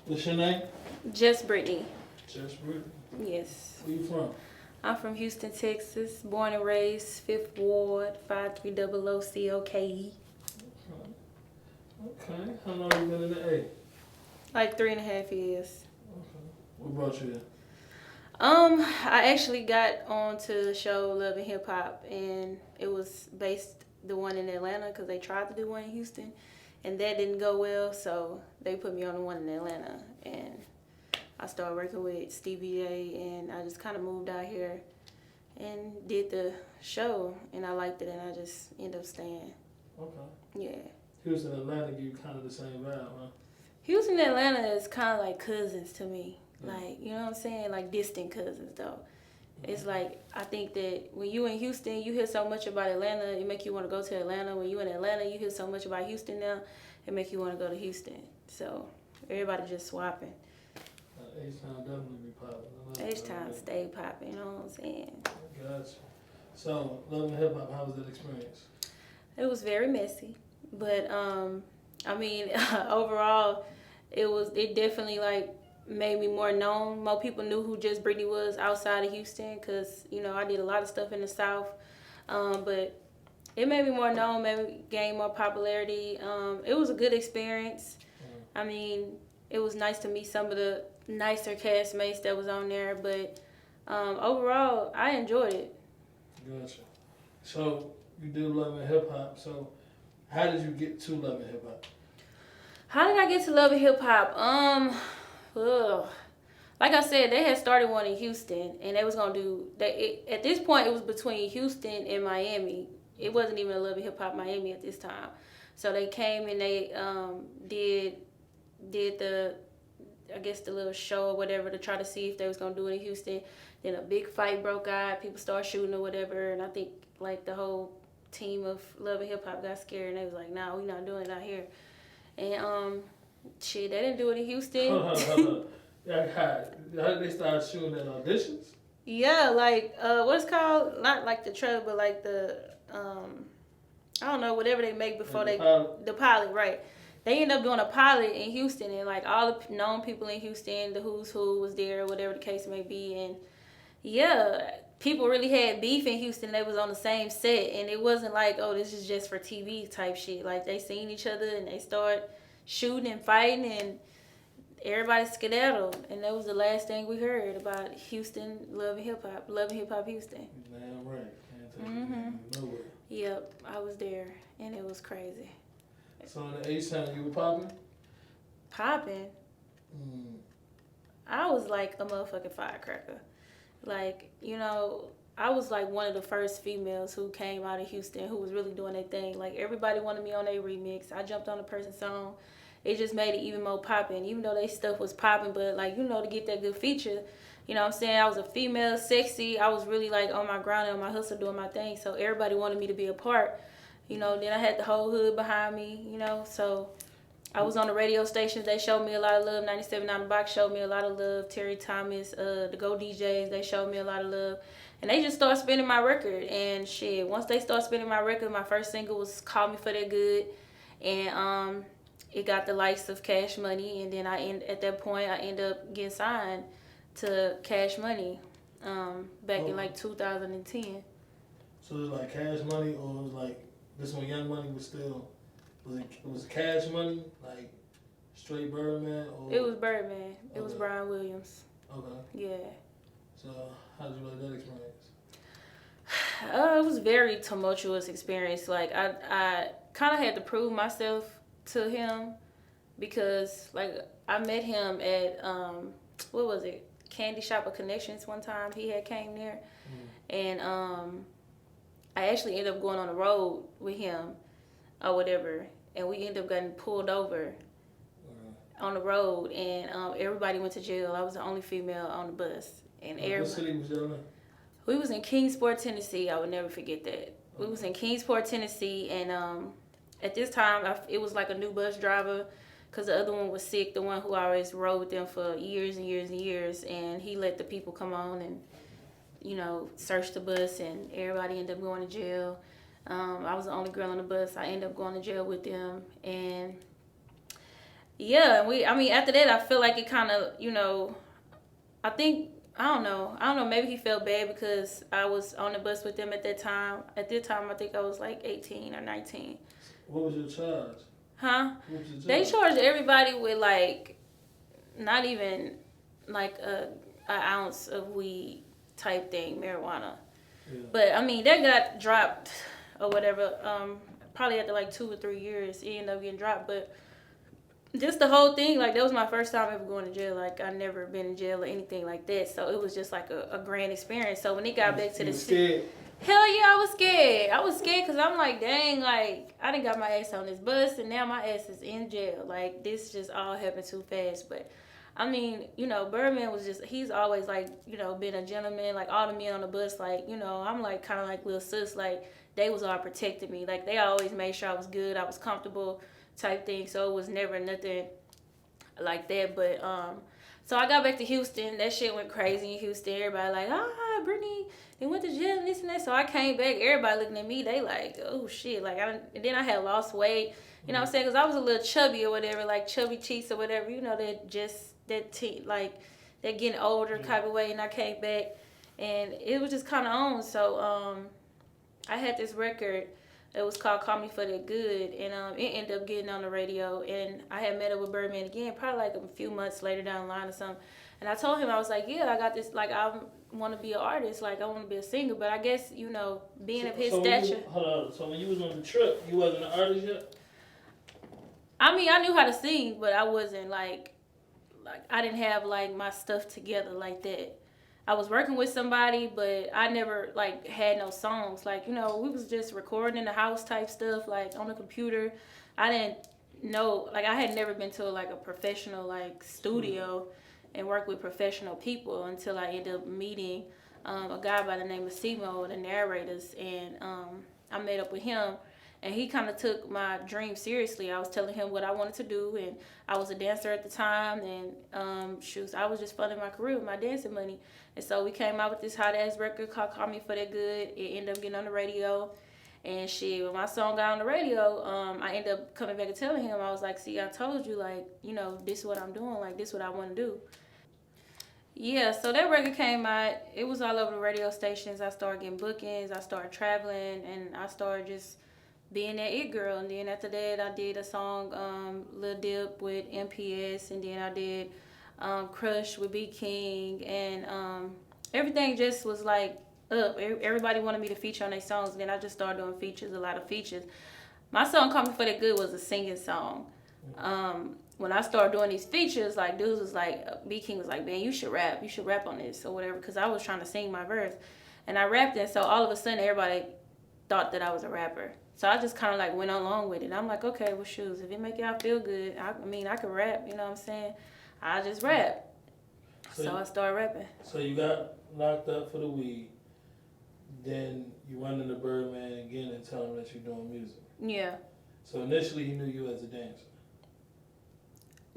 What's your name? Just Brittany. Just Brittany. Yes. Where you from? I'm from Houston, Texas. Born and raised, 5th Ward, 5300COKE. Okay. How long you been in the A? Like 3.5 years. Okay. What brought you here? I actually got onto the show Love and Hip Hop, and it was based the one in Atlanta because they tried to do one in Houston, and that didn't go well, so they put me on the one in Atlanta, and I started working with Stevie A, and I just kind of moved out here and did the show, and I liked it, and I just ended up staying. Okay. Yeah. Houston and Atlanta give you kind of the same vibe, huh? Houston and Atlanta is kind of like cousins to me. Like, you know what I'm saying? Like distant cousins, though. It's like, I think that when you in Houston, you hear so much about Atlanta, it make you want to go to Atlanta. When you in Atlanta, you hear so much about Houston now, it make you want to go to Houston. So, everybody just swapping. H-Town definitely be popping. H-Town stay popping, you know what I'm saying? Gotcha. So, Love and Hip Hop, how was that experience? It was very messy, but I mean, overall, it definitely like made me more known. More people knew who Just Brittany was outside of Houston, because you know I did a lot of stuff in the South, but it made me more known, made me gain more popularity. It was a good experience. I mean, it was nice to meet some of the nicer castmates that was on there, but overall, I enjoyed it. Gotcha. So, you do Love and Hip Hop, so how did you get to Love and Hip Hop? How did I get to Love and Hip Hop? Ugh. Like I said, they had started one in Houston, and they was gonna do that. At this point, it was between Houston and Miami. It wasn't even a Love and Hip Hop Miami at this time. So they came and they did the, I guess, the little show or whatever to try to see if they was gonna do it in Houston. Then a big fight broke out. People started shooting or whatever, and I think like the whole team of Love and Hip Hop got scared, and they was like, "Nah, we not doing it out here." And shit, they didn't do it in Houston. Yeah, they started shooting at auditions? Yeah, like what's called, not like the trailer, but like the I don't know, whatever they make before Like the pilot, right? They ended up doing a pilot in Houston, and like all the known people in Houston, the who's who was there, whatever the case may be, and yeah, people really had beef in Houston. They was on the same set, and it wasn't like, oh, this is just for TV type shit. Like they seen each other and they started shooting and fighting, and everybody skedaddled, and that was the last thing we heard about Houston Love and Hip Hop Houston. Damn right, can't take it nowhere. Yep, I was there, and it was crazy. So in the H-Town, you were popping? Popping? I was like a motherfucking firecracker. Like, you know, I was like one of the first females who came out of Houston who was really doing their thing. Like, everybody wanted me on their remix. I jumped on a person's song. It just made it even more popping, even though they stuff was popping. But, like, you know, to get that good feature, you know what I'm saying? I was a female, sexy. I was really, like, on my grind and on my hustle doing my thing. So everybody wanted me to be a part. You know, then I had the whole hood behind me, you know. So I was on the radio stations. They showed me a lot of love. 97 on the Box showed me a lot of love. Terry Thomas, the Go DJs, they showed me a lot of love. And they just started spinning my record. And shit, once they started spinning my record, my first single was Call Me For That Good. And it got the likes of Cash Money. And then at that point, I ended up getting signed to Cash Money back in like 2010. So it was like Cash Money, or it was like, this when Young Money was still, was it Cash Money, like straight Birdman? Or? It was Birdman. It was Brian Williams. Okay. Yeah. So how did you like that experience? It was a very tumultuous experience. Like I kind of had to prove myself to him, because like I met him at what was it, Candy Shop of Connections one time. He had came there, and I actually ended up going on the road with him or whatever, and we ended up getting pulled over on the road, and everybody went to jail. I was the only female on the bus, and What city was y'all in? We was in Kingsport, Tennessee. I would never forget that. We was in Kingsport, Tennessee, and at this time it was like a new bus driver, because the other one was sick, the one who always rode with them for years and years and years, and he let the people come on and, you know, search the bus, and everybody ended up going to jail. I was the only girl on the bus. I ended up going to jail with them, and Yeah, I mean, after that, I feel like it kind of, I think, I don't know, maybe he felt bad because I was on the bus with them at that time. At that time, I think I was like 18 or 19. What was your charge? Huh? What was your charge? They charged everybody with like, not even like an ounce of weed type thing, marijuana. Yeah. But I mean, that got dropped or whatever. Probably after like 2 or 3 years, it ended up getting dropped. But just the whole thing, like that was my first time ever going to jail. Like I never been in jail or anything like that. So it was just like a grand experience. So when it got back to the city, hell yeah, I was scared. I was scared because I'm like, dang, like I done got my ass on this bus and now my ass is in jail. Like this just all happened too fast. But I mean, Birdman was he's always like, been a gentleman. Like all the men on the bus, like, I'm like kind of like little sis. Like they was all protecting me. Like they always made sure I was good, I was comfortable type thing. So it was never nothing like that. But so I got back to Houston. That shit went crazy in Houston. Everybody like, Brittany, they went to jail and this and that. So I came back. Everybody looking at me. They like, oh shit. Like and then I had lost weight. You know what I'm saying? Because I was a little chubby or whatever, like chubby cheeks or whatever. Like that getting older type of way. And I came back, and it was just kind of on. So I had this record. It was called "Call Me for That Good," and it ended up getting on the radio. And I had met up with Birdman again, probably like a few months later down the line or something. And I told him, I was like, yeah, I got this. Like I want to be an artist. Like I want to be a singer. But I guess being of his stature. Hold on. So when you was on the trip, you wasn't an artist yet? I mean, I knew how to sing, but I wasn't like I didn't have like my stuff together like that. I was working with somebody, but I never like had no songs. Like, we was just recording in the house type stuff, like on the computer. I didn't know, like I had never been to like a professional like studio and work with professional people until I ended up meeting a guy by the name of Simo, the narrators, and I met up with him. And he kind of took my dream seriously. I was telling him what I wanted to do, and I was a dancer at the time, and I was just funding my career with my dancing money. And so we came out with this hot-ass record called Call Me For That Good. It ended up getting on the radio. And shit, when my song got on the radio, I ended up coming back and telling him, I was like, see, I told you, like, this is what I'm doing. Like, this is what I want to do. Yeah, so that record came out. It was all over the radio stations. I started getting bookings. I started traveling, and I started just being that it girl. And then after that, I did a song, Lil Dip with MPS, and then I did Crush with B King, and everything just was like up. Everybody wanted me to feature on their songs, and then I just started doing features, a lot of features. My song "Call Me For That Good" was a singing song. When I started doing these features, like dudes was like, B King was like, man, you should rap on this or whatever, because I was trying to sing my verse, and I rapped it. So all of a sudden, everybody thought that I was a rapper. So I just kind of like went along with it. I'm like, okay, well, shoes, if it make y'all feel good, I can rap, you know what I'm saying? I just rap. So I started rapping. So you got locked up for the weed. Then you run into Birdman again and tell him that you're doing music. Yeah. So initially he knew you as a dancer.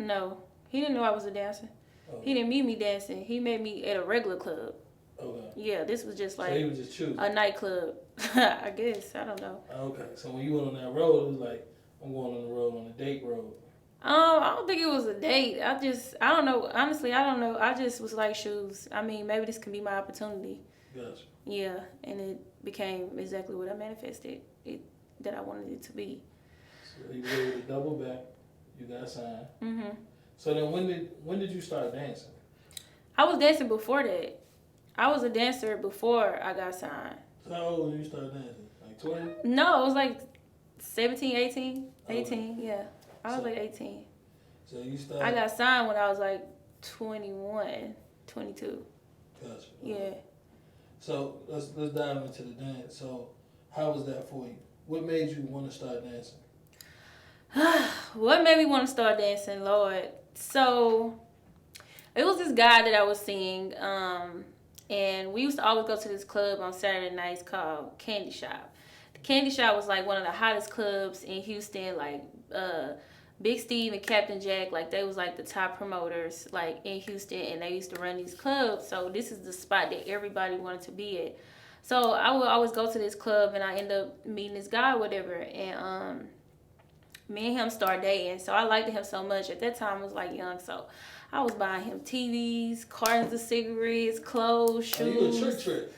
No, he didn't know I was a dancer. Okay. He didn't meet me dancing. He met me at a regular club. Okay. Yeah, this was just like so he was just choosing. A nightclub. I guess. I don't know. Okay. So when you went on that road, it was like, I'm going on the road, on a date road. I don't think it was a date. I don't know. Honestly, I don't know. I just was like, shoes. I mean, maybe this can be my opportunity. Gotcha. Yeah, and it became exactly what I manifested that I wanted it to be. So you were able to double back. You got signed. Mhm. So then when did you start dancing? I was dancing before that. I was a dancer before I got signed. So how old did you start dancing? Like 20? No, it was like 17, 18. 18, okay. Yeah. I was like 18. So you started... I got signed when I was like 21, 22. Gotcha. Yeah. Okay. So let's dive into the dance. So how was that for you? What made you want to start dancing? What made me want to start dancing, Lord? So it was this guy that I was seeing, and we used to always go to this club on Saturday nights called Candy Shop. The Candy Shop was like one of the hottest clubs in Houston, like Big Steve and Captain Jack, like they was like the top promoters like in Houston, and they used to run these clubs. So this is the spot that everybody wanted to be at. So I would always go to this club, and I end up meeting this guy or whatever, and me and him started dating. So I liked him so much. At that time, I was like young, so I was buying him TVs, cartons of cigarettes, clothes, shoes. You a trick.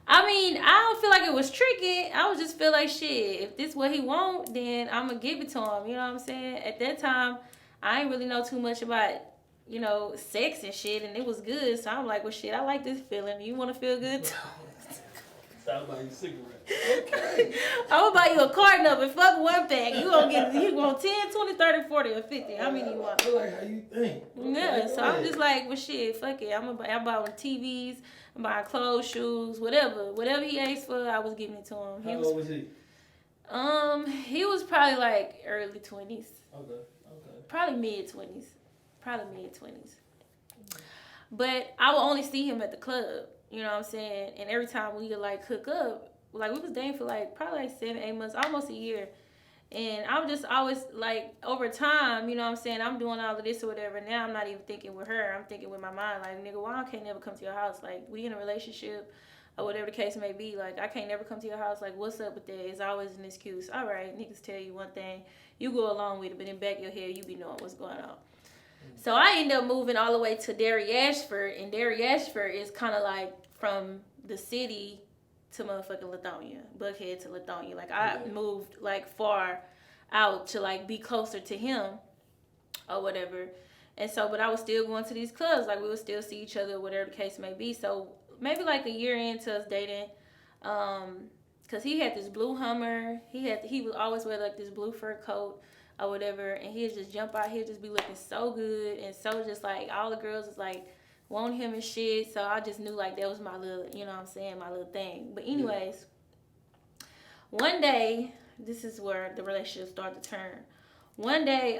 I mean, I don't feel like it was tricky. I would just feel like, shit, if this what he want, then I'm going to give it to him. You know what I'm saying? At that time, I didn't really know too much about, you know, sex and shit, and it was good. So I'm like, well, shit, I like this feeling. You want to feel good too? I'll buy you cigarettes. Okay. I'm going to buy you a carton of it. Fuck one pack. You want 10, 20, 30, 40, or 50. How many you want? I like how you think. Yeah, so I'm just like, well, shit, fuck it. I'm buying TVs, I'm buying clothes, shoes, whatever. Whatever he asked for, I was giving it to him. How old was he? He was probably like early 20s. Okay. Probably mid 20s. But I would only see him at the club. You know what I'm saying? And every time we would like hook up, like we was dating for like probably like 7, 8 months, almost a year. And I was just always like over time, you know what I'm saying? I'm doing all of this or whatever. Now I'm not even thinking with her. I'm thinking with my mind, like, nigga, why I can't never come to your house? Like, we in a relationship or whatever the case may be. Like, I can't never come to your house. Like, what's up with that? It's always an excuse. All right, niggas tell you one thing, you go along with it, but in back of your head, you be knowing what's going on. So I ended up moving all the way to Derry Ashford, and Derry Ashford is kind of like from the city to motherfucking Lithonia, Buckhead to Lithonia. Like, I moved like far out to like be closer to him or whatever. And so, but I was still going to these clubs. Like, we would still see each other, whatever the case may be. So maybe like a year into us dating, cause he had this blue Hummer. He would always wear like this blue fur coat or whatever, and he'd just jump out. He'd just be looking so good, and so just like all the girls was like wanting him and shit. So I just knew like that was my little, you know what I'm saying, my little thing. But anyways, one day, this is where the relationship started to turn. One day,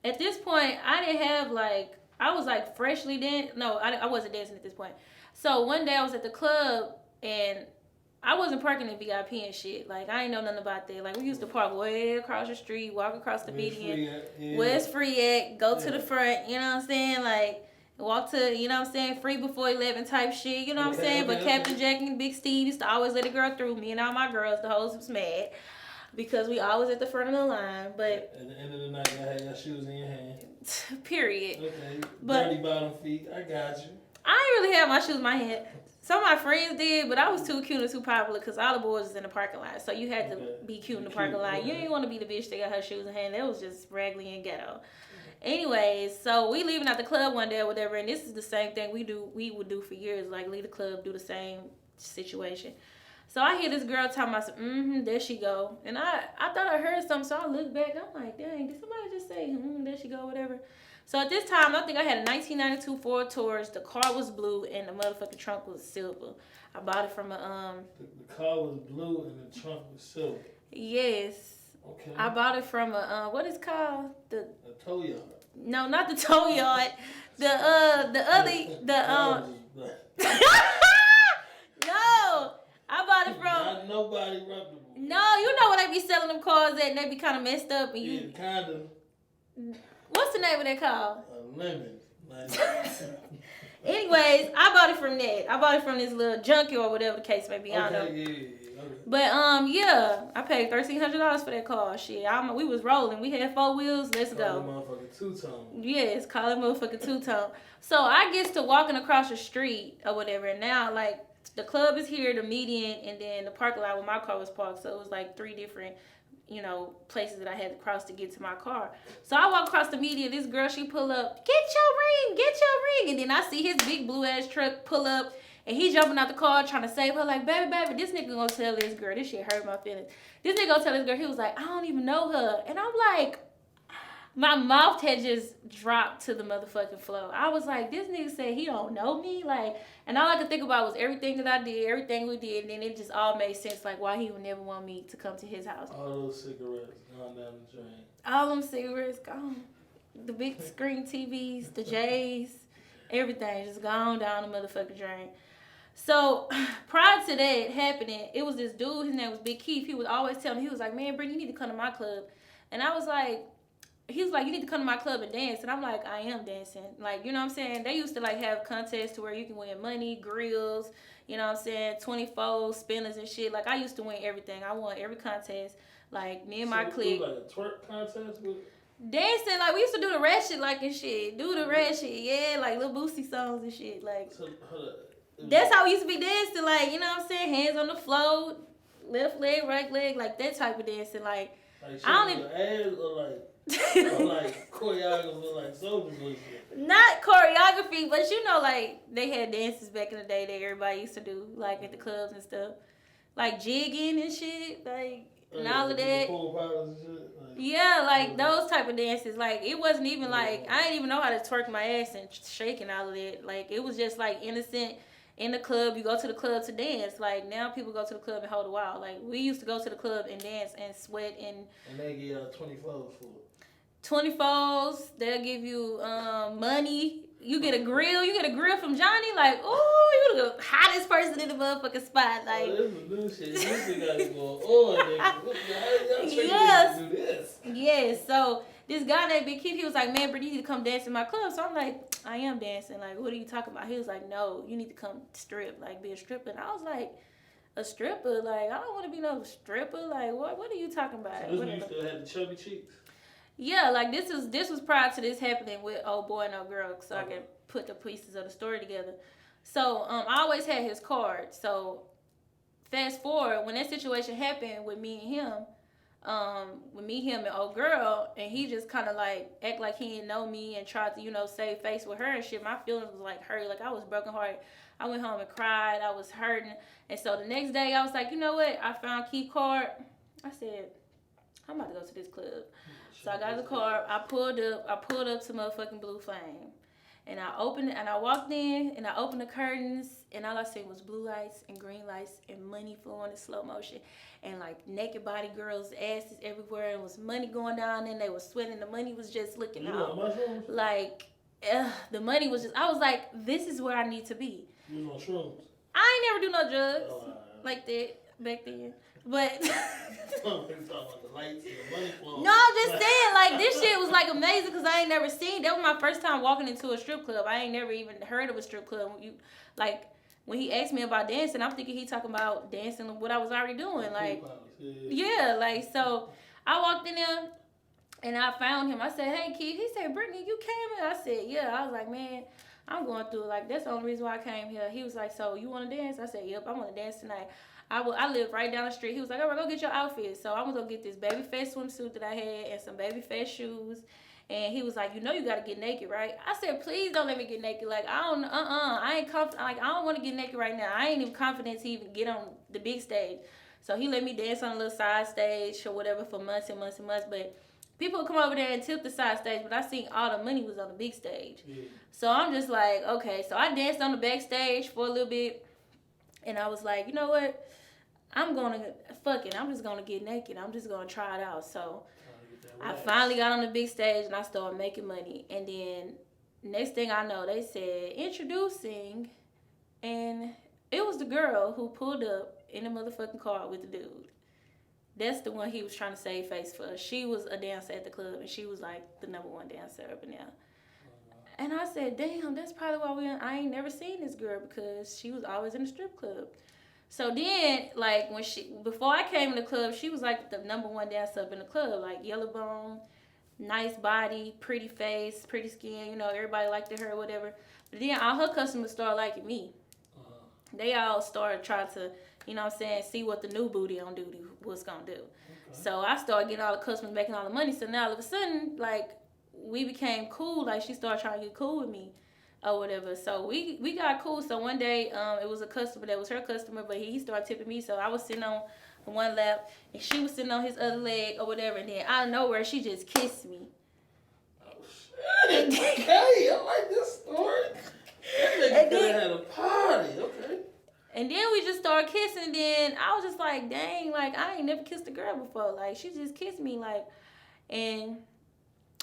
at this point, I didn't have like, I was like freshly dancing. No, I wasn't dancing at this point. So one day I was at the club, and I wasn't parking in VIP and shit. Like, I ain't know nothing about that. Like, we used to park way across the street, walk across the median. Where it's free at, go to the front, you know what I'm saying? Like, walk to, you know what I'm saying, free before 11 type shit, you know what I'm saying? But Captain Jack and Big Steve used to always let a girl through. Me and all my girls, the hoes was mad because we always at the front of the line. But at the end of the night, you had your shoes in your hand. Period. Okay. But dirty bottom feet. I got you. I ain't really have my shoes in my hand. Some of my friends did, but I was too cute and too popular because all the boys was in the parking lot. So you had to be cute in the parking lot. You didn't want to be the bitch that got her shoes in hand. That was just raggedy and ghetto. Anyways, so we leaving out the club one day or whatever, and this is the same thing we would do for years, like leave the club, do the same situation. So I hear this girl talking about, there she go. And I thought I heard something, so I looked back. I'm like, dang, did somebody just say, there she go, whatever. So at this time, I think I had a 1992 Ford Taurus. The car was blue, and the motherfucking trunk was silver. I bought it from a, The car was blue, and the trunk was silver. Yes. Okay. I bought it from a, what is it called? A tow yard. No, not the tow yard. The other. No, I bought it from. Not nobody reputable. No, you know when they be selling them cars that and they be kind of messed up and you. Yeah, kind of. What's the name of that car? Lemon. Anyways, I bought it from that. I bought it from this little junkie or whatever the case may be. I don't know. Okay. But yeah, I paid $1,300 for that car. Shit, we was rolling. We had 4 wheels. Let's go. Motherfucking two-tone. Yes, call it motherfucking two-tone. So I gets to walking across the street or whatever, and now like the club is here, the median, and then the parking lot where my car was parked. So it was like 3 different, places that I had to cross to get to my car. So I walk across the median. This girl, she pull up, get your ring, and then I see his big blue ass truck pull up. And he jumping out the car trying to save her. Like, baby, this nigga gonna tell this girl. This shit hurt my feelings. This nigga gonna tell this girl. He was like, I don't even know her. And I'm like, my mouth had just dropped to the motherfucking floor. I was like, this nigga said he don't know me. Like, and all I could think about was everything that I did, everything we did. And then it just all made sense. Like, why he would never want me to come to his house. All those cigarettes gone down the drain. All them cigarettes gone. The big screen TVs, the J's, everything just gone down the motherfucking drain. So, prior to that happening, it was this dude, his name was Big Keith. He was always telling me, he was like, man, Brittany, you need to come to my club. And I was like, he was like, you need to come to my club and dance. And I'm like, I am dancing. Like, you know what I'm saying? They used to like have contests to where you can win money, grills, you know what I'm saying, 24 spinners and shit. Like, I used to win everything. I won every contest. Like, me and my clique. Like a twerk contest with dancing, like we used to do the ratchet like and shit. Do the ratchet, yeah, like little Boosie songs and shit. Like that's how we used to be dancing, like, you know what I'm saying? Hands on the floor, left leg, right leg, like that type of dancing. Like I don't even ass or like choreography or like soldiers and shit. Not choreography, but you know, like they had dances back in the day that everybody used to do, like at the clubs and stuff. Like jigging and shit, like and all of that. Yeah, like those type of dances. Like it wasn't even like I didn't even know how to twerk my ass and shake and all of that. Like it was just like innocent in the club. You go to the club to dance. Like now people go to the club and hold a while. Like we used to go to the club and dance and sweat and they give 24s for it. 24s. They'll give you money. You get a grill. You get a grill from Johnny. Like, ooh, you the hottest person in the motherfucking spot. Like, this is new shit. This shit got to go on. Yes. Do this. Yes. So this guy named Big Keith, he was like, man, Brittany, you need to come dance in my club. So I'm like, I am dancing. Like, what are you talking about? He was like, no, you need to come strip. Like, be a stripper. And I was like, a stripper? Like, I don't want to be no stripper. Like, what are you talking about? So this one you still had the chubby cheeks? Yeah, like this was prior to this happening with old boy and old girl, so I can put the pieces of the story together. So I always had his card. So fast forward, when that situation happened with me and him, and old girl, and he just kind of like act like he didn't know me and tried to save face with her and shit. My feelings was like hurt, like I was brokenhearted. I went home and cried. I was hurting, and so the next day I was like, you know what? I found key card. I said, I'm about to go to this club. So I got the car, I pulled up to motherfucking Blue Flame. And I opened it, and I walked in, and I opened the curtains, and all I seen was blue lights and green lights and money flowing in slow motion. And like naked body girls' asses everywhere, and was money going down, and they was sweating. The money was just looking out. Like, the money was just, I was like, this is where I need to be. You was on shrooms? I ain't never do no drugs like that back then. But no, I'm just saying, like, this shit was like amazing because I ain't never seen. That was my first time walking into a strip club. I ain't never even heard of a strip club. When he asked me about dancing, I'm thinking he talking about dancing what I was already doing. Like, yeah, like, so I walked in there and I found him. I said, hey, Keith. He said, Brittany, you came here? I said, yeah. I was like, man, I'm going through it. Like, that's the only reason why I came here. He was like, so you want to dance? I said, yep, I want to dance tonight. I live right down the street. He was like, all right, go get your outfit. So I was going to get this baby fat swimsuit that I had and some baby fat shoes. And he was like, you got to get naked, right? I said, please don't let me get naked. Like, I ain't confident. Like, I don't want to get naked right now. I ain't even confident to even get on the big stage. So he let me dance on a little side stage or whatever for months and months and months. But people would come over there and tip the side stage, but I seen all the money was on the big stage. Yeah. So I'm just like, okay. So I danced on the backstage for a little bit. And I was like, you know what? I'm just going to get naked. I'm just going to try it out. So I finally got on the big stage and I started making money. And then next thing I know, they said, introducing. And it was the girl who pulled up in the motherfucking car with the dude. That's the one he was trying to save face for. She was a dancer at the club and she was like the number one dancer up in there. And I said, damn, that's probably why I ain't never seen this girl because she was always in the strip club. So then, like, before I came in the club, she was like the number one dancer up in the club. Like, yellow bone, nice body, pretty face, pretty skin, everybody liked her or whatever. But then all her customers started liking me. They all started trying to, see what the new booty on duty was going to do. Okay. So I started getting all the customers, making all the money. So now all of a sudden, like, we became cool. Like, she started trying to get cool with me. Or whatever. So we got cool. So one day, it was a customer that was her customer, but he started tipping me. So I was sitting on one lap, and she was sitting on his other leg or whatever. And then out of nowhere, she just kissed me. Oh shit! Okay, I like this story. That nigga could have had a party. Okay. And then we just started kissing. And then I was just like, dang, like I ain't never kissed a girl before. Like she just kissed me, like, and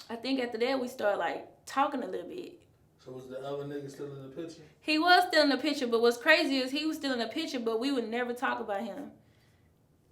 I think after that we started like talking a little bit. So was the other nigga still in the picture? He was still in the picture, but what's crazy is he was still in the picture, but we would never talk about him.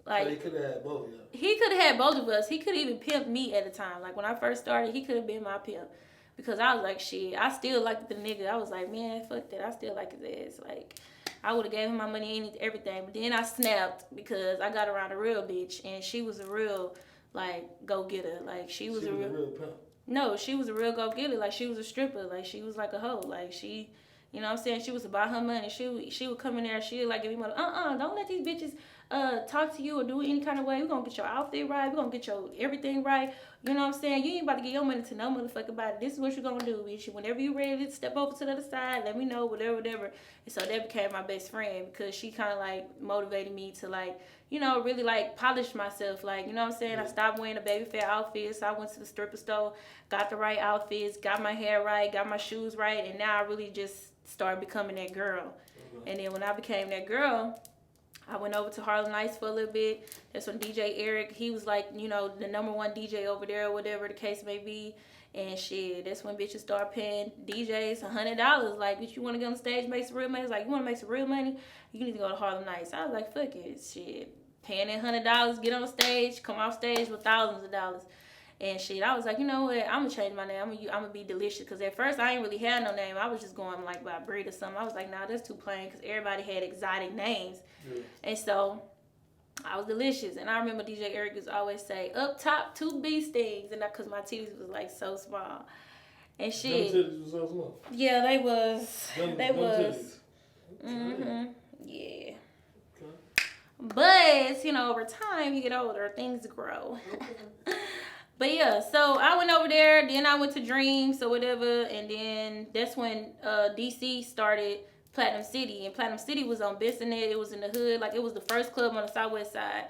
Like, so he could have had both of y'all. He could have had both of us. He could even pimp me at the time. Like when I first started, he could have been my pimp. Because I was like, shit, I still liked the nigga. I was like, man, fuck that. I still like his ass. Like, I would have gave him my money, everything. But then I snapped because I got around a real bitch. And she was a real, like, go-getter. Like, she was a real pimp. No, she was a real go-getter. Like, she was a stripper. Like, she was like a hoe. Like, she, you know what I'm saying? She was about her money. She would come in there. She would, like, give me money. Don't let these bitches talk to you or do it any kind of way. We're going to get your outfit right. We're going to get your everything right. You know what I'm saying? You ain't about to get your money to no motherfucker body. This is what you're going to do, bitch. Whenever you're ready to step over to the other side, let me know, whatever. And so that became my best friend because she kind of, like, motivated me to, like, you know, really, like, polish myself. Like, you know what I'm saying? I stopped wearing the baby fat outfits. I went to the stripper store, got the right outfits, got my hair right, got my shoes right, and now I really just started becoming that girl. And then when I became that girl, I went over to Harlem Nights for a little bit. That's when DJ Eric, he was like, you know, the #1 DJ over there or whatever the case may be. And shit, that's when bitches start paying DJs $100. Like, bitch, you want to get on stage, make some real money? It's like, you want to make some real money? You need to go to Harlem Nights. I was like, fuck it, shit. Paying that $100, get on stage, come off stage with thousands of dollars. And shit, I was like, you know what? I'm going to change my name. I'm going to be Delicious. Because at first, I ain't really had no name. I was just going, like, by Brit or something. I was like, nah, that's too plain. Because everybody had exotic names. Yeah. And so, I was Delicious. And I remember DJ Eric used to always say, up top, 2 bee stings. And because my titties was, like, so small. And shit. Them titties was so small? Yeah, they was. They was. Mm-hmm. Yeah. But, you know, over time, you get older, things grow. Okay. But yeah, so I went over there, then I went to Dreams or whatever, and then that's when DC started Platinum City, and Platinum City was on Bissonnette. It was in the hood, like it was the first club on the Southwest Side.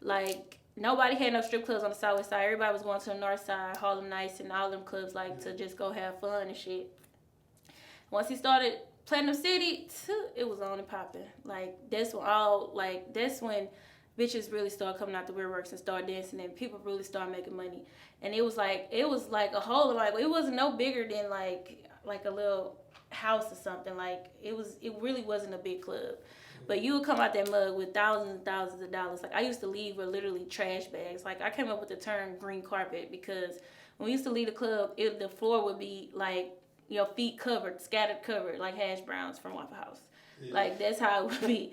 Like nobody had no strip clubs on the Southwest Side. Everybody was going to the North Side, Harlem Nights, and all them clubs like to just go have fun and shit. Once he started Platinum City, it was on and popping. Like that's when bitches really start coming out the woodworks and start dancing, and people really start making money. And it was like a whole, like, it wasn't no bigger than like a little house or something. Like it really wasn't a big club. But you would come out that mug with thousands and thousands of dollars. Like I used to leave with literally trash bags. Like I came up with the term green carpet because when we used to leave the club, the floor would be like your feet covered, scattered covered, like hash browns from Waffle House. Yeah. Like that's how it would be.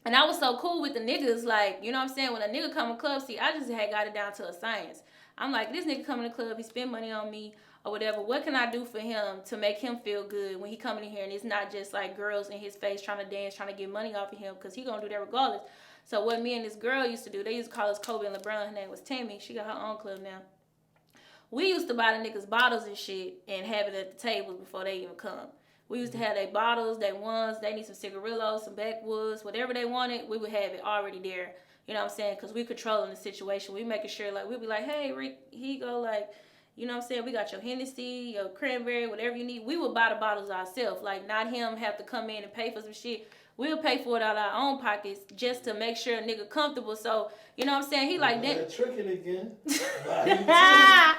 And I was so cool with the niggas, like, you know what I'm saying? When a nigga come to club, see, I just had got it down to a science. I'm like, this nigga come in the club, he spend money on me or whatever. What can I do for him to make him feel good when he coming in here? And it's not just like girls in his face trying to dance, trying to get money off of him, because he gonna do that regardless. So what me and this girl used to do, they used to call us Kobe and LeBron. Her name was Tammy. She got her own club now. We used to buy the niggas bottles and shit and have it at the tables before they even come. We used to have their bottles, their ones, they need some cigarillos, some backwoods, whatever they wanted, we would have it already there. You know what I'm saying? Because we controlling the situation. We making sure, like, we'd be like, hey, Rick, he go, like, you know what I'm saying? We got your Hennessy, your cranberry, whatever you need. We would buy the bottles ourselves. Like, not him have to come in and pay for some shit. We'll pay for it out of our own pockets just to make sure a nigga comfortable. So, you know what I'm saying? He like that. Tricking again. I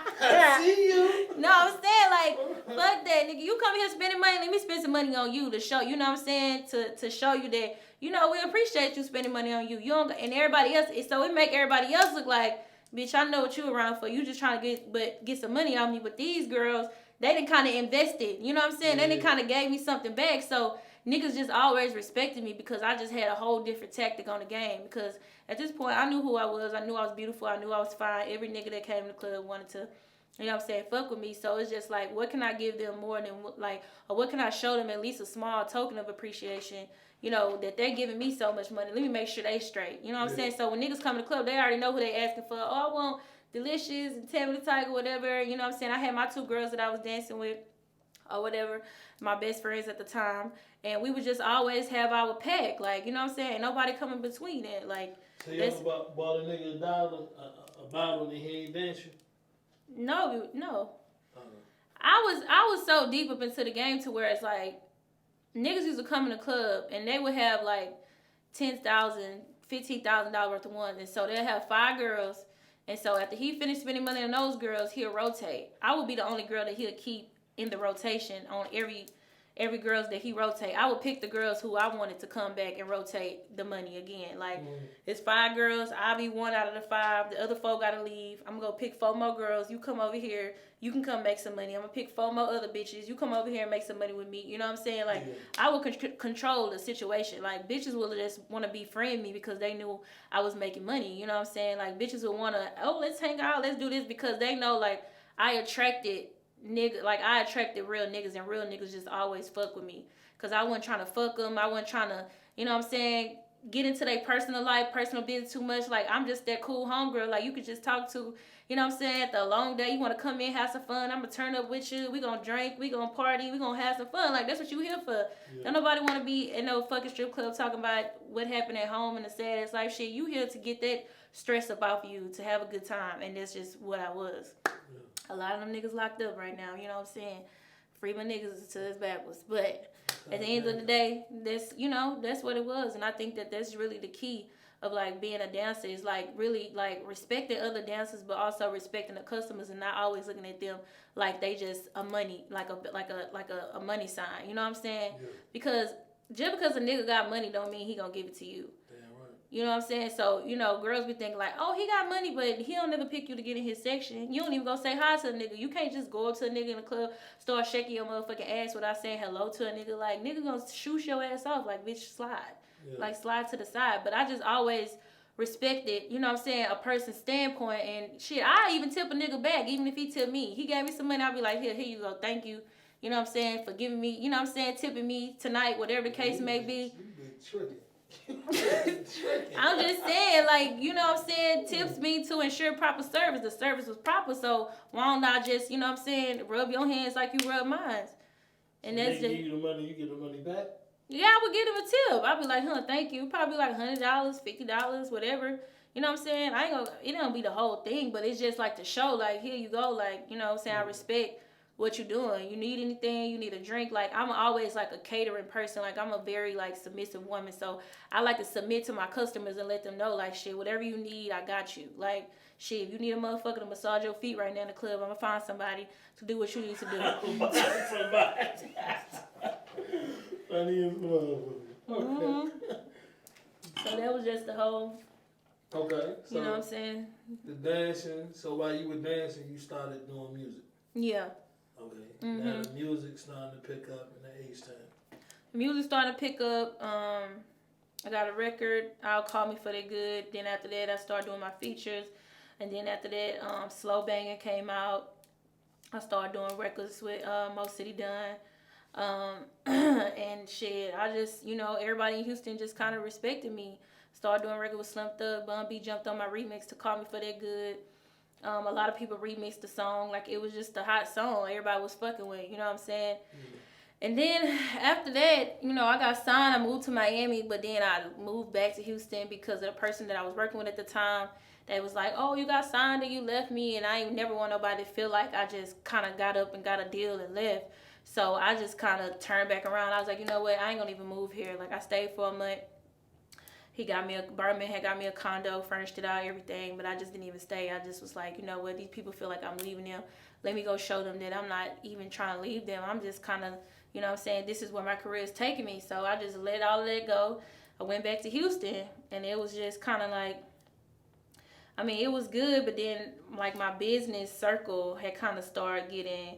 see you. No, I'm saying, like, fuck that, nigga. You come here spending money, let me spend some money on you to show, you know what I'm saying? To show you that, you know, we appreciate you spending money on you. You don't, and everybody else, so it make everybody else look like, bitch, I know what you around for. You just trying to get some money on me. But these girls, they done kind of invested. You know what I'm saying? Yeah. They done kind of gave me something back. So niggas just always respected me because I just had a whole different tactic on the game. Because at this point, I knew who I was. I knew I was beautiful. I knew I was fine. Every nigga that came to the club wanted to, you know what I'm saying, fuck with me. So it's just like, what can I give them more than, like, or what can I show them at least a small token of appreciation, you know, that they're giving me so much money. Let me make sure they straight. You know what I'm saying? So when niggas come to the club, they already know who they asking for. Oh, I want Delicious and Tammy the Tiger, whatever. You know what I'm saying? I had my 2 girls that I was dancing with or whatever, my best friends at the time. And we would just always have our pack. Like, you know what I'm saying? Nobody coming between it. Like, so you ever bought a nigga a bottle and he ain't dance you? No. I was so deep up into the game to where it's like, niggas used to come in the club and they would have like $10,000, $15,000 worth of ones. And so they'll have 5 girls. And so after he finished spending money on those girls, he'll rotate. I would be the only girl that he'll keep in the rotation on every every girls that he rotate. I would pick the girls who I wanted to come back and rotate the money again. Like, it's 5 girls. I'll be 1 out of the 5. The other 4 gotta leave. I'm gonna go pick 4 more girls. You come over here. You can come make some money. I'm gonna pick 4 more other bitches. You come over here and make some money with me. You know what I'm saying? Like, I will control the situation. Like, bitches will just want to befriend me because they knew I was making money. You know what I'm saying? Like, bitches will want to, oh, let's hang out. Let's do this because they know, like, I attracted real niggas, and real niggas just always fuck with me. Because I wasn't trying to fuck them. I wasn't trying to, you know what I'm saying, get into their personal life, personal business too much. Like, I'm just that cool homegirl. Like, you could just talk to, you know what I'm saying, at the long day, you want to come in, have some fun. I'm going to turn up with you. We going to drink. We going to party. We going to have some fun. Like, that's what you here for. Don't nobody want to be in no fucking strip club talking about what happened at home and the saddest life shit. You here to get that stress up off you, to have a good time. And that's just what I was. A lot of them niggas locked up right now, you know what I'm saying? Free my niggas to his backwards. But at the end of the day, that's, you know, that's what it was. And I think that that's really the key of, like, being a dancer is, like, really, like, respecting other dancers, but also respecting the customers and not always looking at them like they just a money, like a money sign. You know what I'm saying? Yeah. Because just because a nigga got money don't mean he gonna give it to you. You know what I'm saying? So, you know, girls be thinking like, oh, he got money, but he don't never pick you to get in his section. You don't even go say hi to a nigga. You can't just go up to a nigga in the club, start shaking your motherfucking ass without saying hello to a nigga. Like, nigga gonna shoot your ass off. Like, bitch, slide. Yeah. Like, slide to the side. But I just always respected, you know what I'm saying, a person's standpoint. And shit, I even tip a nigga back, even if he tip me. He gave me some money, I'll be like, here you go. Thank you. You know what I'm saying? For giving me, you know what I'm saying, tipping me tonight, whatever the case may be. I'm just saying, like, you know what I'm saying, tips mean to ensure proper service. The service was proper, so why don't I just, you know what I'm saying, rub your hands like you rub mine? And so that's just, give you the money, you get the money back? Yeah, I would give him a tip. I'd be like, thank you. Probably like $100, $50, whatever. You know what I'm saying? It don't be the whole thing, but it's just like to show, like, here you go, like, you know what I'm saying, I respect what you doing. You need anything, you need a drink. Like, I'm always like a catering person. Like, I'm a very like submissive woman. So I like to submit to my customers and let them know, like, shit, whatever you need, I got you. Like, shit, if you need a motherfucker to massage your feet right now in the club, I'm gonna find somebody to do what you need to do. Funny as motherfucker. Okay. So that was just the whole. Okay. So you know what I'm saying? The dancing. So while you were dancing, you started doing music. Yeah. Okay. Now the music starting to pick up in the age time. The music starting to pick up. I got a record. I'll Call Me For That Good. Then after that, I started doing my features. And then after that, Slow Banging came out. I started doing records with Mo City Dunn. And shit, I just, you know, everybody in Houston just kind of respected me. Started doing records with Slim Thug. Bun B jumped on my remix to Call Me For That Good. A lot of people remixed the song. Like, it was just a hot song everybody was fucking with, you know what I'm saying? And then after that, you know, I got signed. I moved to Miami, but then I moved back to Houston because of the person that I was working with at the time. They was like, oh, you got signed and you left me. And I ain't never want nobody to feel like I just kind of got up and got a deal and left. So I just kind of turned back around. I was like, you know what? I ain't going to even move here. Like, I stayed for a month. Birdman had got me a condo, furnished it out, everything, but I just didn't even stay. I just was like, you know what, these people feel like I'm leaving them. Let me go show them that I'm not even trying to leave them. I'm just kind of, you know what I'm saying, this is where my career is taking me. So I just let all of that go. I went back to Houston, and it was just kind of like, I mean, it was good, but then, like, my business circle had kind of started getting,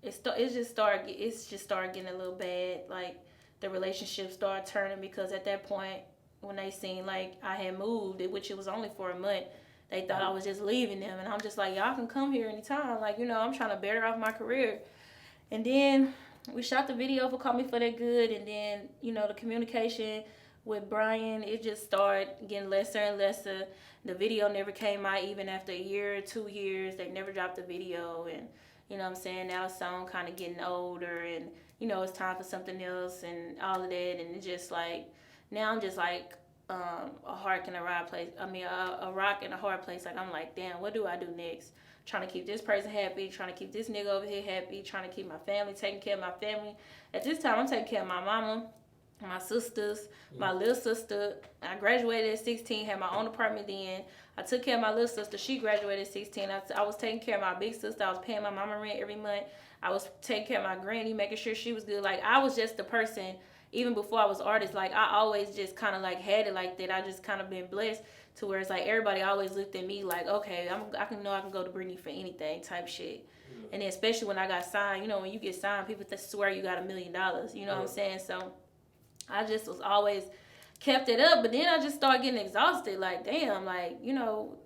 it just started getting a little bad, like, the relationship started turning because at that point, when they seen like I had moved, which it was only for a month, they thought I was just leaving them. And I'm just like, y'all can come here anytime. Like, you know, I'm trying to better off my career. And then we shot the video for Call Me For That Good. And then, you know, the communication with Brian, it just started getting lesser and lesser. The video never came out even after a year or 2 years. They never dropped the video. And, you know what I'm saying, now the song kind of getting older and, you know, it's time for something else and all of that. And it's just like, now I'm just like a rock in a hard place. Like, I'm like, damn, what do I do next? Trying to keep this person happy, trying to keep this nigga over here happy, trying to keep my family, taking care of my family. At this time, I'm taking care of my mama. my sisters, my little sister. I graduated at 16, had my own apartment then. I took care of my little sister. She graduated at 16. I was taking care of my big sister. I was paying my mama rent every month. I was taking care of my granny, making sure she was good. Like, I was just the person, even before I was artist, like, I always just kind of, like, had it like that. I just kind of been blessed to where it's like everybody always looked at me like, okay, I can go to Brittany for anything type shit. And then especially when I got signed, you know, when you get signed, people swear you got $1 million. You know what I'm saying? So I just was always kept it up. But then I just started getting exhausted. Like, damn, like, you know,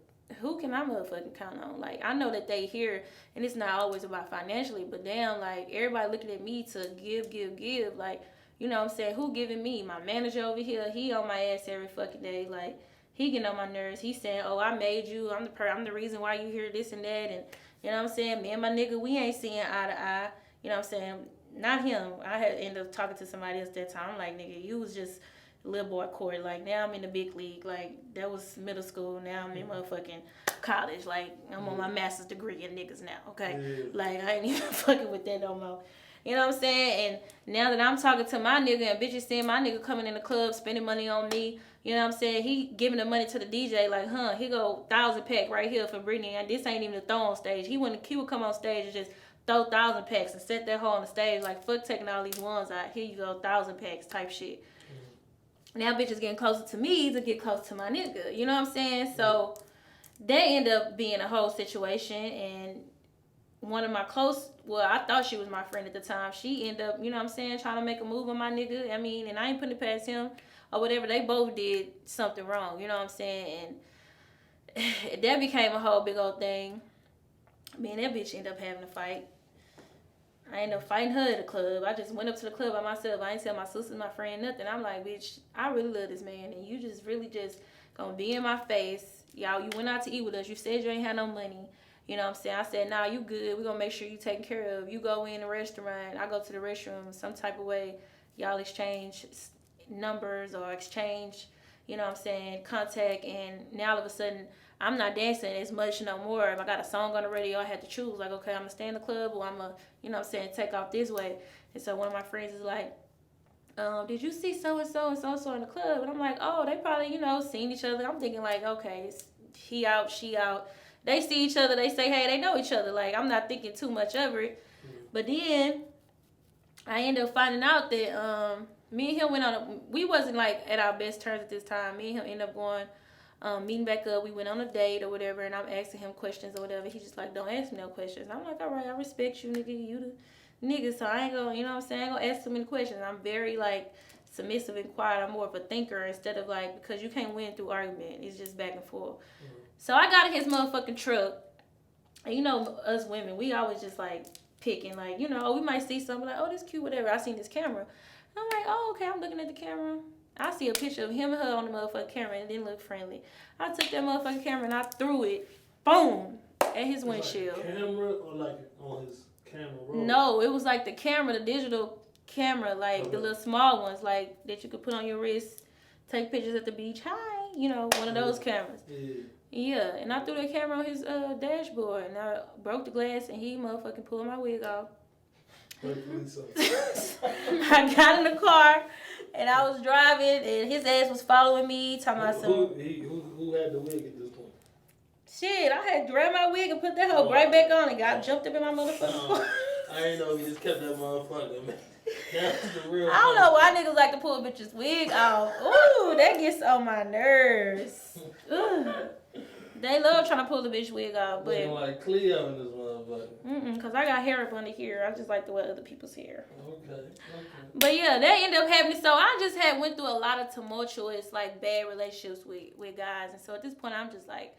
who can I motherfucking count on? Like, I know that they here, and it's not always about financially, but damn, like, everybody looking at me to give. Like, you know what I'm saying? Who giving me? My manager over here, he on my ass every fucking day. Like, he getting on my nerves. He saying, oh, I made you. I'm the reason why you hear this and that. And, you know what I'm saying? Me and my nigga, we ain't seeing eye to eye. You know what I'm saying? Not him. I had ended up talking to somebody else that time. I'm like, nigga, you was just little boy court. Like, now I'm in the big league. Like, that was middle school. Now I'm in motherfucking college. Like, I'm on my master's degree in niggas now, okay? Yeah. Like, I ain't even fucking with that no more. You know what I'm saying? And now that I'm talking to my nigga and bitches seeing my nigga coming in the club, spending money on me, you know what I'm saying? He giving the money to the DJ like, here go 1,000 pack right here for Brittany. And this ain't even a throw on stage. He would come on stage and just throw 1,000 packs and set that hoe on the stage like, fuck taking all these ones out. Here you go, 1,000 packs type shit. Now bitches getting closer to me to get close to my nigga. You know what I'm saying? So that ended up being a whole situation. And one of my I thought she was my friend at the time. She ended up, you know what I'm saying, trying to make a move on my nigga. I mean, and I ain't putting it past him or whatever. They both did something wrong. You know what I'm saying? And that became a whole big old thing. Me and that bitch ended up having a fight. I ended up fighting her at the club. I just went up to the club by myself. I ain't tell my sisters, my friend, nothing. I'm like, bitch, I really love this man. And you just really just gonna be in my face. Y'all, you went out to eat with us. You said you ain't had no money. You know what I'm saying? I said, nah, you good. We're gonna make sure you taken care of. You go in the restaurant. I go to the restroom. Some type of way, y'all exchange numbers or exchange, you know what I'm saying, contact. And now all of a sudden, I'm not dancing as much no more. If I got a song on the radio, I had to choose. Like, okay, I'm going to stay in the club or I'm going to, you know what I'm saying, take off this way. And so one of my friends is like, did you see so-and-so and so-and-so in the club? And I'm like, oh, they probably, you know, seen each other. I'm thinking like, okay, it's he out, she out. They see each other. They say, hey, they know each other. Like, I'm not thinking too much of it. But then I ended up finding out that me and him we wasn't like at our best terms at this time. Me and him ended up going, meeting back up. We went on a date or whatever, and I'm asking him questions or whatever. He's just like, don't ask me no questions. I'm like, all right, I respect you, nigga. You the nigga, so I ain't gonna, you know what I'm saying? I ain't gonna ask too many questions. I'm very, like, submissive and quiet. I'm more of a thinker instead of, like, because you can't win through argument. It's just back and forth. Mm-hmm. So I got in his motherfucking truck. And you know, us women, we always just, like, picking. Like, you know, we might see something like, oh, this cute, whatever. I seen this camera. I'm like, oh, okay, I'm looking at the camera. I see a picture of him and her on the motherfucking camera and it didn't look friendly. I took that motherfucking camera and I threw it, boom, at his windshield. Like camera or like on his camera roll? No, it was like the camera, the digital camera, like the little small ones, like that you could put on your wrist, take pictures at the beach. Hi, you know, one of those cameras. Yeah, and I threw that camera on his dashboard and I broke the glass and he motherfucking pulled my wig off. I got in the car and I was driving and his ass was following me, talking about who had the wig at this point? Shit, I had grabbed my wig and put that hoe right back on and jumped up in my motherfucking car. I ain't know he just kept that motherfucker, man. That's the real I don't know why niggas like to pull bitches' wig off. Ooh, that gets on my nerves. Ooh. They love trying to pull the bitch wig off, but looking like Cleo in this motherfucker. Cause I got hair up under here. I just like to wear other people's hair. Okay. But yeah, that ended up happening. So I just went through a lot of tumultuous, like, bad relationships with guys, and so at this point I'm just like,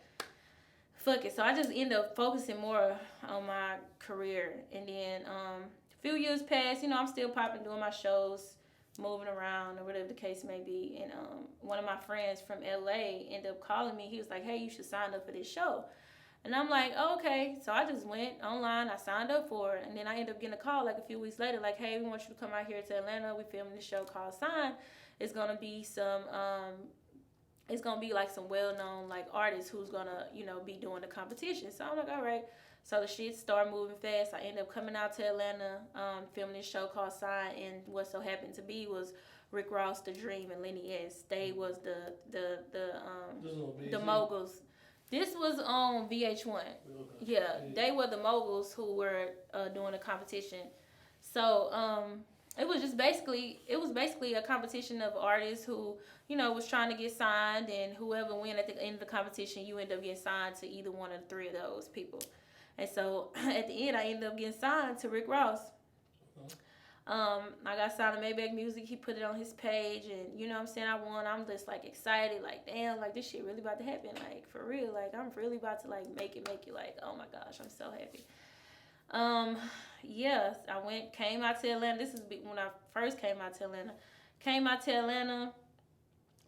fuck it. So I just ended up focusing more on my career, and then a few years passed. You know, I'm still popping, doing my shows, moving around or whatever the case may be. And one of my friends from LA ended up calling me. He was like, hey, you should sign up for this show. And I'm like, oh, okay. So I just went online. I signed up for it. And then I ended up getting a call like a few weeks later, like, hey, we want you to come out here to Atlanta. We're filming this show called Sign. It's going to be some, like some well-known, like, artists who's going to, you know, be doing the competition. So I'm like, all right. So the shit started moving fast. I ended up coming out to Atlanta, filming this show called Sign, and what so happened to be was Rick Ross, The Dream, and Lenny S. They was the BET? moguls. This was on VH1. Okay. Yeah, they were the moguls who were doing a competition. So it was basically a competition of artists who, you know, was trying to get signed, and whoever win at the end of the competition, you end up getting signed to either one of the three of those people. And so at the end, I ended up getting signed to Rick Ross. Okay. I got signed to Maybach Music. He put it on his page, and you know what I'm saying, I won. I'm just like excited, like damn, like this shit really about to happen, like for real, like I'm really about to like make it, like oh my gosh, I'm so happy. Yes, came out to Atlanta. This is when I first came out to Atlanta.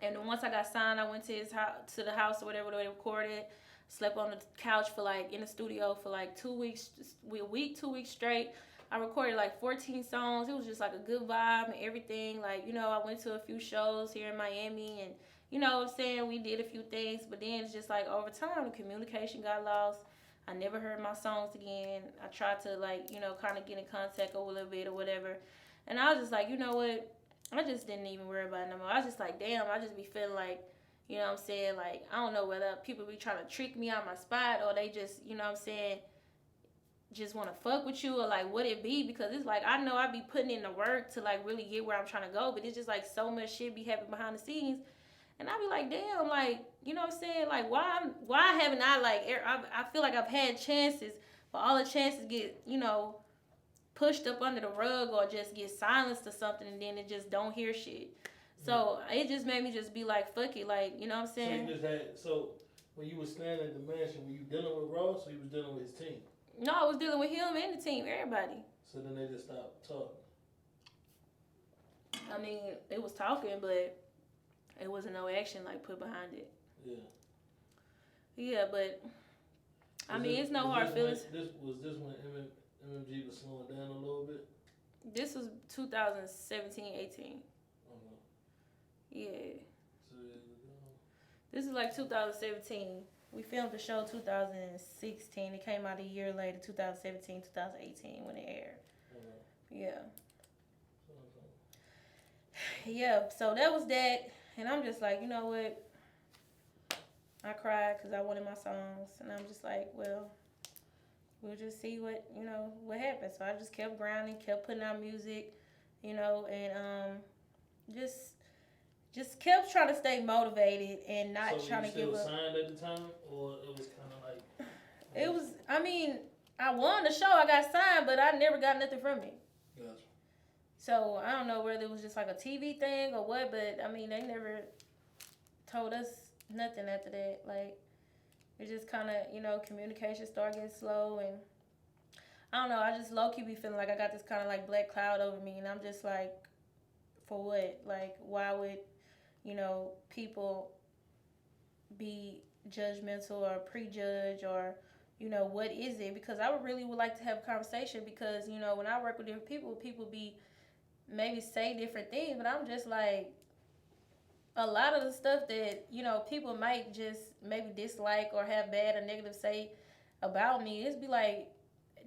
And then once I got signed, I went to his house, to the house or whatever they recorded. Slept on the couch for like in the studio for like 2 weeks, 2 weeks straight. I recorded like 14 songs. It was just like a good vibe and everything. Like, you know, I went to a few shows here in Miami, and you know what I'm saying, we did a few things, but then it's just like over time the communication got lost. I never heard my songs again. I tried to like, you know, kind of get in contact a little bit or whatever. And I was just like, you know what? I just didn't even worry about it no more. I was just like, damn, I just be feeling like, you know what I'm saying, like, I don't know whether people be trying to trick me out my spot, or they just, you know what I'm saying, just want to fuck with you, or like what it be, because it's like I know I be putting in the work to like really get where I'm trying to go, but it's just like so much shit be happening behind the scenes, and I be like damn, like you know what I'm saying, like why haven't I like I feel like I've had chances, but all the chances get, you know, pushed up under the rug or just get silenced or something, and then it just don't hear shit. So it just made me just be like fuck it, like you know what I'm saying. So when you was standing at the mansion, were you dealing with Ross or you was dealing with his team? No, I was dealing with him and the team, everybody. So then they just stopped talking. I mean, they was talking, but it wasn't no action like put behind it. Yeah. Yeah, but I mean, it's no hard feelings. Was this when MMG was slowing down a little bit? This was 2017, 18. Uh-huh. Yeah. So this is like 2017. We filmed the show 2016. It came out a year later, 2017, 2018 when it aired. uh-huh. Yeah. Yeah, so that was that. And I'm just like, you know what? I cried because I wanted my songs. And I'm just like, well, we'll just see what, you know, what happens. So I just kept grinding, kept putting out music, you know, and just kept trying to stay motivated and not trying to give up. So you still signed at the time, or it was kind of like? It was, I mean, I won the show, I got signed, but I never got nothing from it. Gotcha. So I don't know whether it was just like a TV thing or what, but I mean, they never told us nothing after that. Like, it just kind of, you know, communication started getting slow, and I don't know, I just low-key be feeling like I got this kind of like black cloud over me, and I'm just like, for what? Like, why would, you know, people be judgmental or prejudge, or, you know, what is it? Because I would like to have a conversation, because, you know, when I work with different people be maybe say different things, but I'm just like, a lot of the stuff that, you know, people might just maybe dislike or have bad or negative say about me, it's be like,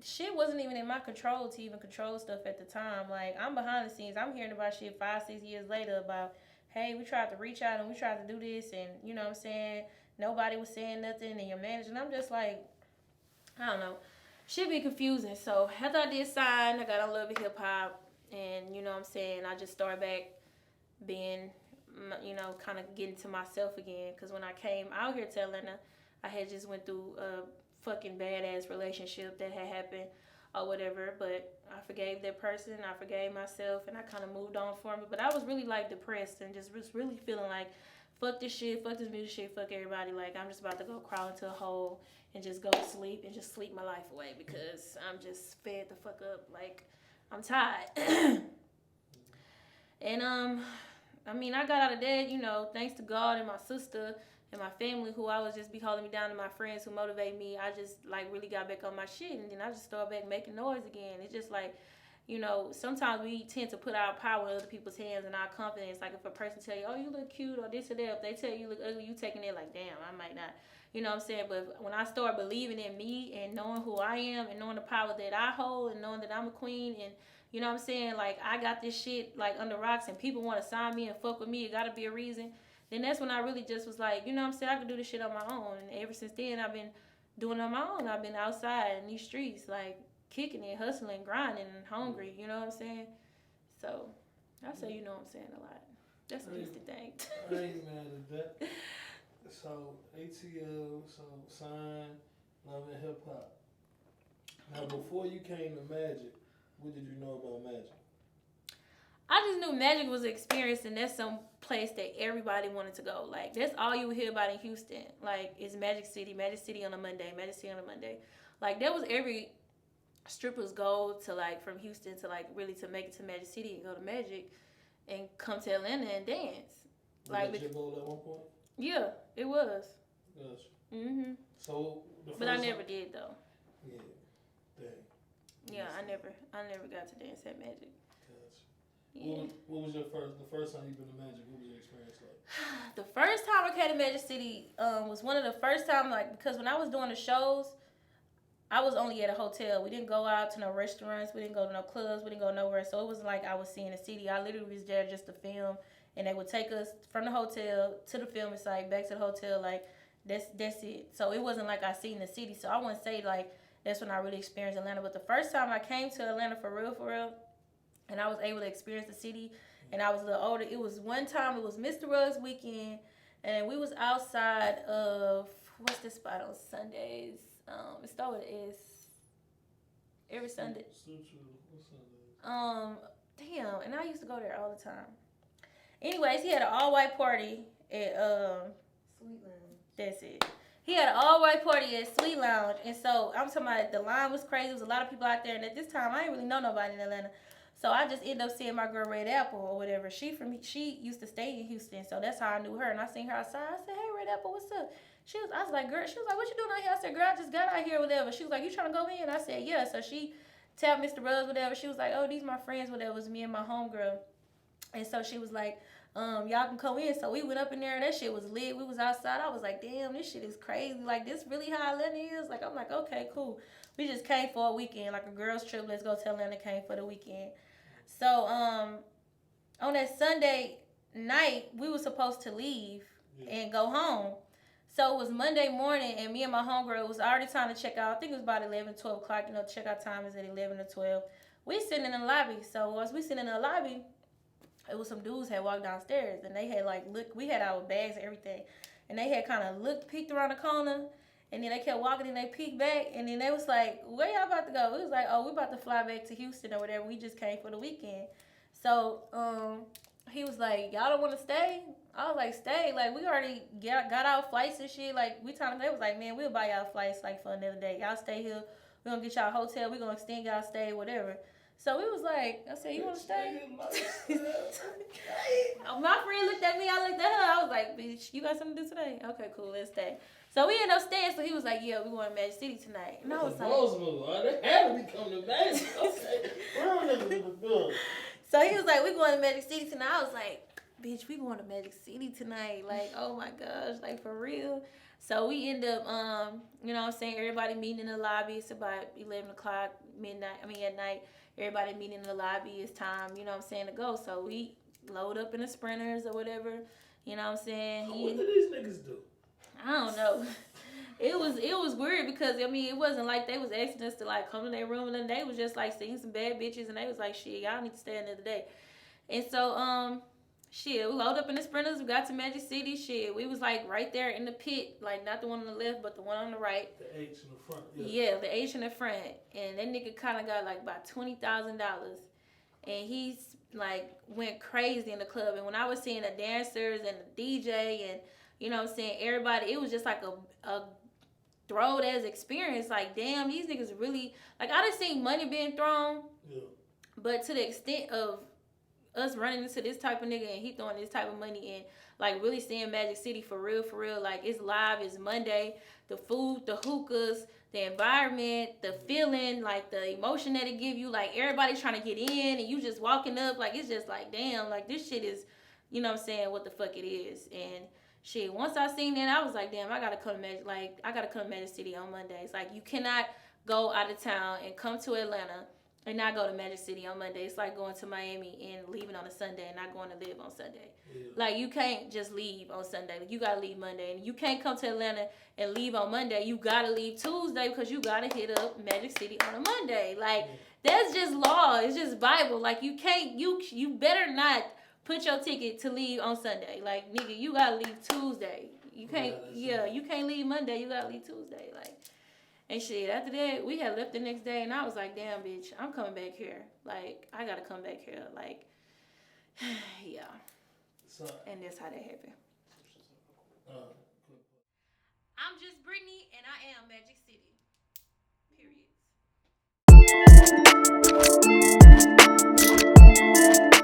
shit wasn't even in my control to even control stuff at the time. Like, I'm behind the scenes. I'm hearing about shit 5-6 years later about, hey, we tried to reach out and we tried to do this, and you know what I'm saying, nobody was saying nothing, and your manager, and I'm just like, I don't know, shit be confusing. So after I did sign, I got on Love and Hip Hop, and you know what I'm saying, I just started back being, you know, kind of getting to myself again, because when I came out here to Atlanta, I had just went through a fucking badass relationship that had happened or whatever, but I forgave that person, I forgave myself, and I kind of moved on from it. But I was really like depressed and just was really feeling like, fuck this shit, fuck this music shit, fuck everybody. Like, I'm just about to go crawl into a hole and just go to sleep and just sleep my life away, because I'm just fed the fuck up. Like, I'm tired. And I mean, I got out of that, you know, thanks to God and my sister and my family, who always just be holding me down, and my friends who motivate me. I just like really got back on my shit, and then I just started back making noise again. It's just like, you know, sometimes we tend to put our power in other people's hands and our confidence. Like, if a person tell you, oh, you look cute, or this or that, if they tell you look ugly, you taking it like, damn, I might not. You know what I'm saying? But when I start believing in me and knowing who I am and knowing the power that I hold and knowing that I'm a queen, and, you know what I'm saying, like I got this shit like under rocks and people want to sign me and fuck with me, it gotta be a reason. Then that's when I really just was like, you know what I'm saying, I could do this shit on my own. And ever since then, I've been doing it on my own. I've been outside in these streets, like kicking it, hustling, grinding, and hungry. You know what I'm saying? So I say, you know what I'm saying, a lot. That's a decent thing. I ain't mad at that. So ATL, so sign, love and hip hop. Now, before you came to Magic, what did you know about Magic? I just knew Magic was an experience, and that's some place that everybody wanted to go. Like, that's all you would hear about in Houston. Like, it's Magic City on a Monday, Magic City on a Monday. Like, that was every stripper's goal to, like, from Houston to, like, really to make it to Magic City and go to Magic and come to Atlanta and dance. Was that your goal at one point? Yeah, it was. Yes. Mm-hmm. So, but I never did, though. Yeah. Dang. Yeah, I never got to dance at Magic. Yeah. What was the first time you've been to Magic? What was your experience like? The first time I came to Magic City was one of the first time, like, because when I was doing the shows, I was only at a hotel. We didn't go out to no restaurants. We didn't go to no clubs. We didn't go nowhere. So it wasn't like I was seeing the city. I literally was there just to film, and they would take us from the hotel to the filming site, back to the hotel. Like, that's it. So it wasn't like I seen the city. So I wouldn't say, like, that's when I really experienced Atlanta. But the first time I came to Atlanta for real, and I was able to experience the city, and I was a little older. It was one time, it was Mr. Ruggs weekend, and we was outside of, what's this spot on Sundays? It started with S. Every Sunday. Damn, and I used to go there all the time. Anyways, he had an all-white party at, Sweet Lounge. That's it. He had an all-white party at Sweet Lounge, and so I'm talking about the line was crazy. There was a lot of people out there, and at this time, I didn't really know nobody in Atlanta. So I just ended up seeing my girl Red Apple or whatever. She used to stay in Houston, so that's how I knew her. And I seen her outside. I said, "Hey, Red Apple, what's up?" I was like, "Girl," she was like, "What you doing out here?" I said, "Girl, I just got out here, whatever." She was like, "You trying to go in?" I said, "Yeah." So she tapped Mr. Ruggs, whatever. She was like, "Oh, these my friends, whatever." It was me and my homegirl. And so she was like, y'all can come in. So we went up in there. That shit was lit. We was outside. I was like, damn, this shit is crazy. Like, this really how Atlanta is? Like, I'm like, okay, cool. We just came for a weekend, like a girls trip. Let's go to Atlanta. Came for the weekend. So, on that Sunday night, we were supposed to leave and go home. So it was Monday morning, and me and my homegirl, it was already time to check out. I think it was about 11, 12 o'clock. You know, checkout time is at 11 or 12. We sitting in the lobby. So as we sitting in the lobby, it was some dudes had walked downstairs, and they had like looked. We had our bags and everything, and they had kind of peeked around the corner, and then they kept walking, and they peeked back, and then they was like, "Where y'all about to go?" We was like, "Oh, we about to fly back to Houston or whatever. We just came for the weekend." So he was like, "Y'all don't want to stay?" I was like, "Stay." Like, we already got our flights and shit. Like, they was like, "Man, we'll buy y'all flights like for another day. Y'all stay here. We're gonna get y'all a hotel. We're gonna extend y'all stay, whatever." So we was like, I said, "You want to stay?" My friend looked at me. I looked at her. I was like, "Bitch, you got something to do today?" "Okay, cool. Let's stay." So we ended up staying. So he was like, "Yeah, we going to Magic City tonight." And I was like, they had to be coming to Magic. Okay. So he was like, "We going to Magic City tonight." I was like, "Bitch, we going to Magic City tonight." Like, oh my gosh, like for real. So we end up, you know what I'm saying, everybody meeting in the lobby. It's about 11 o'clock, at night. Everybody meeting in the lobby. It's time, you know what I'm saying, to go. So we load up in the Sprinters or whatever, you know what I'm saying. What did these niggas do? I don't know. It was weird because, I mean, it wasn't like they was asking us to, like, come to their room, and then they was just, like, seeing some bad bitches, and they was like, "Shit, y'all need to stay another day." And so, we load up in the Sprinters. We got to Magic City. We was like right there in the pit, like not the one on the left, but the one on the right. The H in the front. Yeah, the H in the front. And that nigga kind of got like about $20,000, and he's like went crazy in the club. And when I was seeing the dancers and the DJ and you know what I'm saying, everybody, it was just like a throwed as experience. Like, damn, these niggas really like. I done seen money being thrown, but to the extent of us running into this type of nigga and he throwing this type of money in, like really seeing Magic City for real, like it's live, it's Monday, the food, the hookahs, the environment, the feeling, like the emotion that it give you, like everybody trying to get in and you just walking up, like it's just like, damn, like this shit is, you know what I'm saying, what the fuck it is. And shit, once I seen that, I was like, damn, I gotta come to Magic City on Mondays. Like, you cannot go out of town and come to Atlanta and not go to Magic City on Monday. It's like going to Miami and leaving on a Sunday and not going to live on Sunday. Yeah. Like, you can't just leave on Sunday. Like, you gotta leave Monday, and you can't come to Atlanta and leave on Monday. You gotta leave Tuesday because you gotta hit up Magic City on a Monday. Like, that's just law. It's just Bible. Like, you can't. You better not put your ticket to leave on Sunday. Like, nigga, you gotta leave Tuesday. You can't. You can't leave Monday. You gotta leave Tuesday. Like. And shit, after that, we had left the next day, and I was like, damn, bitch, I'm coming back here. Like, I gotta come back here. Like, yeah. So, and that's how that happened. I'm just Brittany, and I am Magic City.